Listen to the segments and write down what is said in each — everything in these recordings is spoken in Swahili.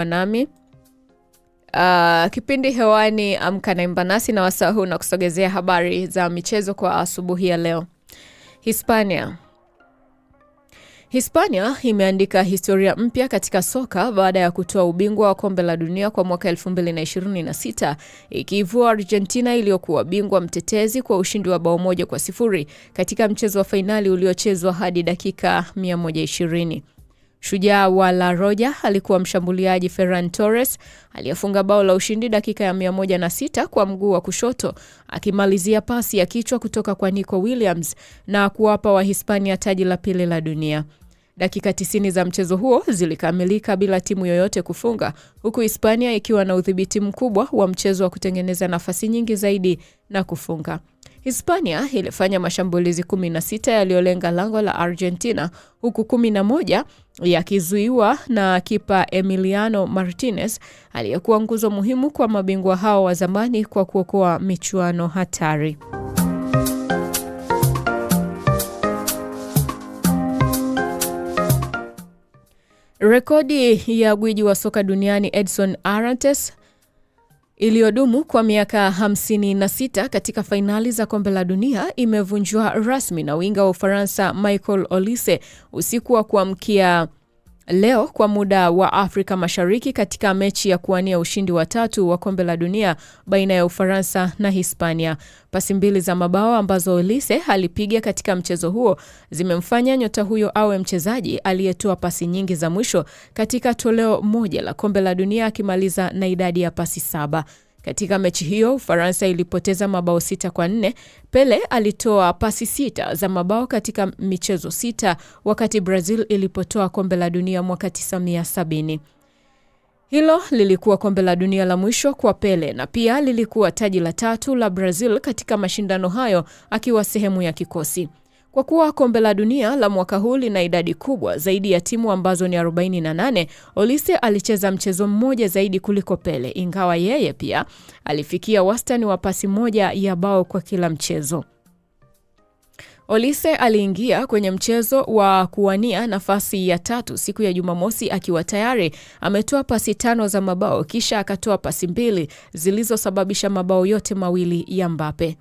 nami. Kipindi hewani Amka na Imba Nasi, na wasaa huu na kusogezea habari za michezo kwa asubuhi ya leo. Hispania imeandika historia mpya katika soka baada ya kutoa ubingwa wa kombe la dunia kwa mwaka 2026, ikiivua Argentina iliyokuwa bingwa mtetezi kwa ushindi wa bao 1-0 katika mchezo wa fainali uliochezwa hadi dakika 120. Shujaa wa La Roja alikuwa mshambuliaji Ferran Torres aliyefunga bao la ushindi dakika ya 106 kwa mguu wa kushoto, akimalizia pasi ya kichwa kutoka kwa Nico Williams na kuwapa wa Hispania taji la pili la dunia. Dakika 90 za mchezo huo zilikamilika bila timu yoyote kufunga, huku Hispania ikiwa na udhibiti mkubwa wa mchezo wa kutengeneza nafasi nyingi zaidi na kufunga. Hispania ilifanya mashambulizi 16 yaliyolenga lango la Argentina, huku 11 yakizuiwa na kipa Emiliano Martinez aliyekuwa nguzo muhimu kwa mabingwa hao wa zamani kwa kuokoa michuano hatari. Rekodi ya gwiji wa soka duniani Edson Arantes iliyodumu kwa miaka 56 katika fainali za kombe la dunia imevunjwa rasmi na winga wa Ufaransa Michael Olise usiku wa kuamkia leo kwa muda wa Afrika Mashariki, katika mechi ya kuwania ushindi wa 3 wa kombe la dunia baina ya Ufaransa na Hispania. Pasi mbili za mabao ambazo Olise alipiga katika mchezo huo zimemfanya nyota huyo awe mchezaji aliyetoa pasi nyingi za mwisho katika toleo moja la kombe la dunia, akimaliza na idadi ya pasi 7. Katika mechi hiyo Ufaransa ilipoteza mabao 6-4. Pele alitoa pasi 6 za mabao katika michezo 6, wakati Brazil ilipotoa kombe la dunia mwaka 1970. Hilo lilikuwa kombe la dunia la mwisho kwa Pele na pia lilikuwa taji la 3 la Brazil katika mashindano hayo, akiwa sehemu ya kikosi. Kwa kuwa kombe la dunia la mwaka huu lina idadi kubwa zaidi ya timu ambazo ni 48, Olise alicheza mchezo mmoja zaidi kuliko Pele, ingawa yeye pia alifikia wastani wa pasi moja ya bao kwa kila mchezo. Olise aliingia kwenye mchezo wa kuwania nafasi ya 3 siku ya Jumamosi akiwa tayari ametoa pasi 5 za mabao, kisha akatoa pasi 2 zilizosababisha mabao yote mawili ya Mbappe.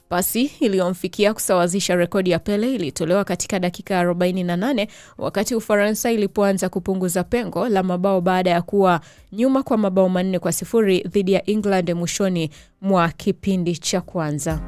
Pasi iliyomfikia kusawazisha rekodi ya Pele ilitolewa katika dakika 48 wakati Ufaransa ilipoanza kupunguza pengo la mabao baada ya kuwa nyuma kwa mabao 4-0 dhidi ya England mwishoni mwa kipindi cha kwanza.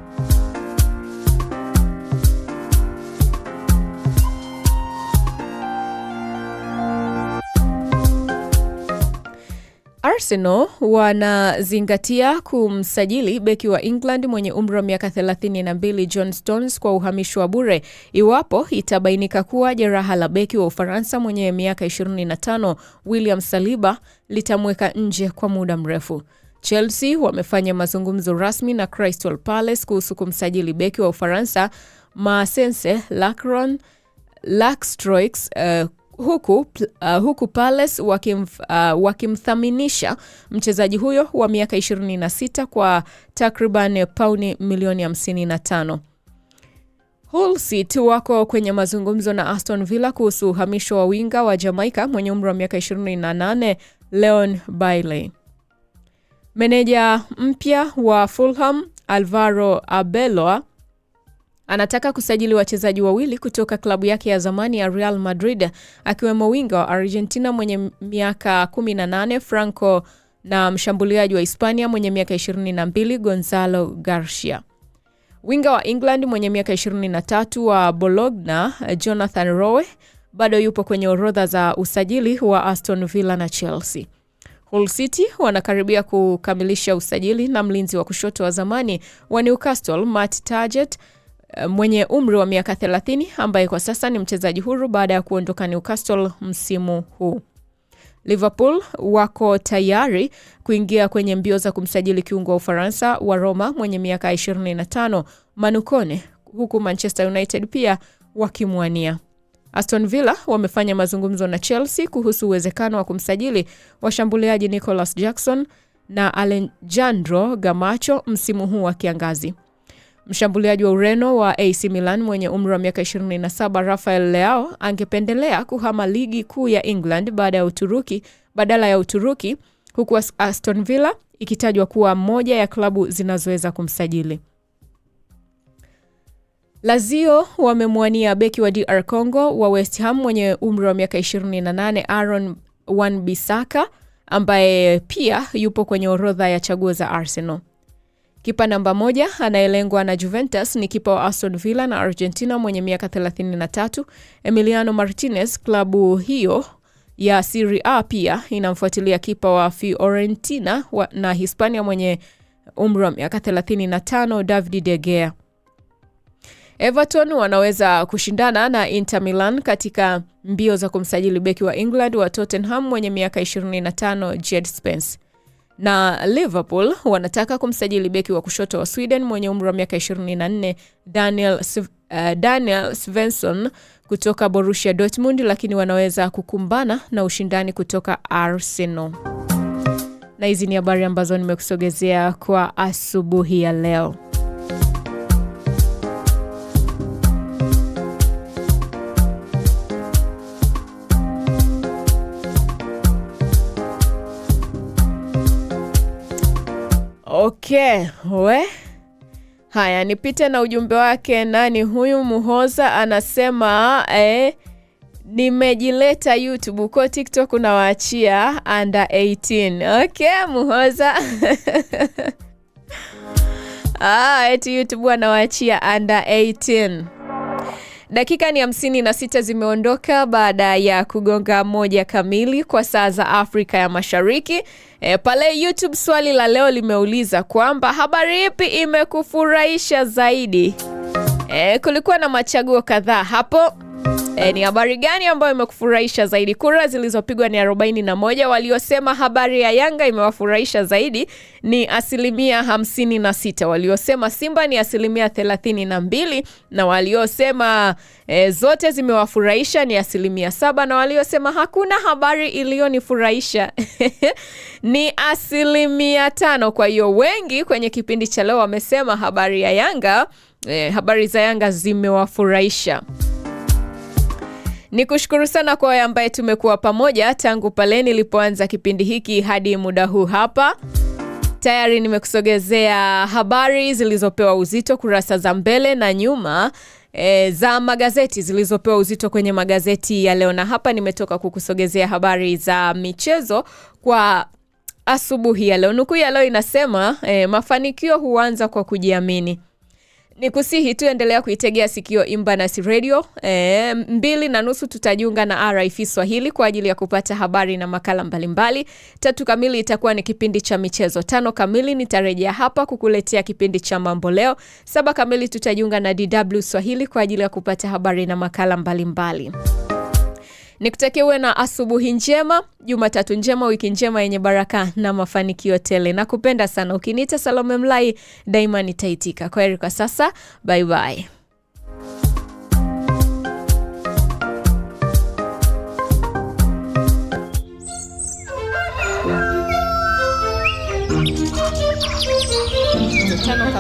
Arsenal wanazingatia kumsajili beki wa England mwenye umri wa miaka 32 John Stones kwa uhamisho wa bure iwapo itabainika kuwa jeraha la beki wa Ufaransa mwenye miaka 25 William Saliba litamweka nje kwa muda mrefu. Chelsea wamefanya mazungumzo rasmi na Crystal Palace kuhusu kumsajili beki wa Ufaransa Maxence Lacstroix, huku Palace wakimthaminisha mchezaji huyo wa miaka 26 kwa takriban pauni milioni 55. Hull City wako kwenye mazungumzo na Aston Villa kuhusu uhamisho wa winga wa Jamaica mwenye umri wa miaka 28 Leon Bailey. Meneja mpya wa Fulham Alvaro Arbeloa anataka kusajili wachezaji wawili kutoka klabu yake ya zamani ya Real Madrid, akiwemo winga wa Argentina mwenye miaka 18 Franco na mshambuliaji wa Hispania mwenye miaka 22 Gonzalo Garcia. Winga wa England mwenye miaka 23 wa Bologna Jonathan Rowe bado yupo kwenye orodha za usajili wa Aston Villa na Chelsea. Hull City wanakaribia kukamilisha usajili na mlinzi wa kushoto wa zamani wa Newcastle Matt Targett mwenye umri wa miaka 30 ambaye kwa sasa ni mchezaji huru baada ya kuondoka Newcastle msimu huu. Liverpool wako tayari kuingia kwenye mbio za kumsajili kiungo wa Ufaransa wa Roma mwenye miaka 25 Manu Kone, huku Manchester United pia wakimwania. Aston Villa wamefanya mazungumzo na Chelsea kuhusu uwezekano wa kumsajili washambuliaji Nicholas Jackson na Alejandro Garnacho msimu huu wa kiangazi. Mshambuliaji wa Ureno wa AC Milan mwenye umri wa miaka 27 Rafael Leao angependelea kuhama ligi kuu ya England badala ya Uturuki, huku Aston Villa ikitajwa kuwa moja ya klabu zinazoweza kumsajili. Lazio wamemwania beki wa DR Congo wa West Ham mwenye umri wa miaka 28 Aaron Wan-Bissaka, ambaye pia yupo kwenye orodha ya chaguo za Arsenal. Kipa namba 1 anayelengwa na Juventus ni kipa wa Aston Villa na Argentina mwenye miaka 33 Emiliano Martinez. Klabu hiyo ya Serie A pia inamfuatilia kipa wa Fiorentina na Hispania mwenye umri wa miaka 35 David De Gea. Everton wanaweza kushindana na Inter Milan katika mbio za kumsajili beki wa England wa Tottenham mwenye miaka 25 Jed Spence. Na Liverpool wanataka kumsajili beki wa kushoto wa Sweden mwenye umri wa miaka 24 Daniel Svensson kutoka Borussia Dortmund, lakini wanaweza kukumbana na ushindani kutoka Arsenal. Na hizi ni habari ambazo nimekusogezea kwa asubuhi ya leo. Okay, haya nipite na ujumbe wake. Nani huyu? Muhoza anasema nimejileta YouTube, kwa TikTok unawaachia under 18. Okay, Muhoza. Eti YouTube anawaachia under 18. Dakika ni 56 zimeondoka baada ya kugonga 1 kamili kwa saa za Afrika ya Mashariki. Pale YouTube swali la leo limeuliza kwamba habari ipi imekufurahisha zaidi? Kulikuwa na machaguo kadhaa hapo. Ni habari gani ambayo imekufurahisha zaidi? Kura zilizopigwa ni 41. Waliosema habari ya Yanga imewafurahisha zaidi ni 56%. Waliosema Simba ni 32%, na waliosema zote zimewafurahisha ni 7%, na waliosema hakuna habari iliyonifurahisha ni 5%. Kwa hiyo wengi kwenye kipindi cha leo wamesema habari ya Yanga, habari za Yanga zimewafurahisha. Nikushukuru sana kwa wewe ambaye tumekuwa pamoja tangu pale nilipoanza kipindi hiki hadi muda huu hapa. Tayari nimekusogezea habari zilizopewa uzito kurasa za mbele na nyuma za magazeti zilizopewa uzito kwenye magazeti ya leo, na hapa nimetoka kukusogezea habari za michezo kwa asubuhi ya leo. Nukuu ya leo inasema mafanikio huanza kwa kujiamini. Nikusihi tu endelea kuitegea sikio Imba Nasi Radio. 2:30 tutajiunga na RFI Swahili kwa ajili ya kupata habari na makala mbalimbali. 3 kamili itakuwa ni kipindi cha michezo. 5 kamili nitarejea hapa kukuletea kipindi cha mambo leo. 7 kamili tutajiunga na DW Swahili kwa ajili ya kupata habari na makala mbalimbali. Nikutakia uwe na asubuhi njema, Jumatatu njema, wiki njema yenye baraka na mafanikio tele. Nakupenda sana. Ukiniita Salome Mlai daima nitaitika. Kwaheri kwa sasa. Bye bye. Tano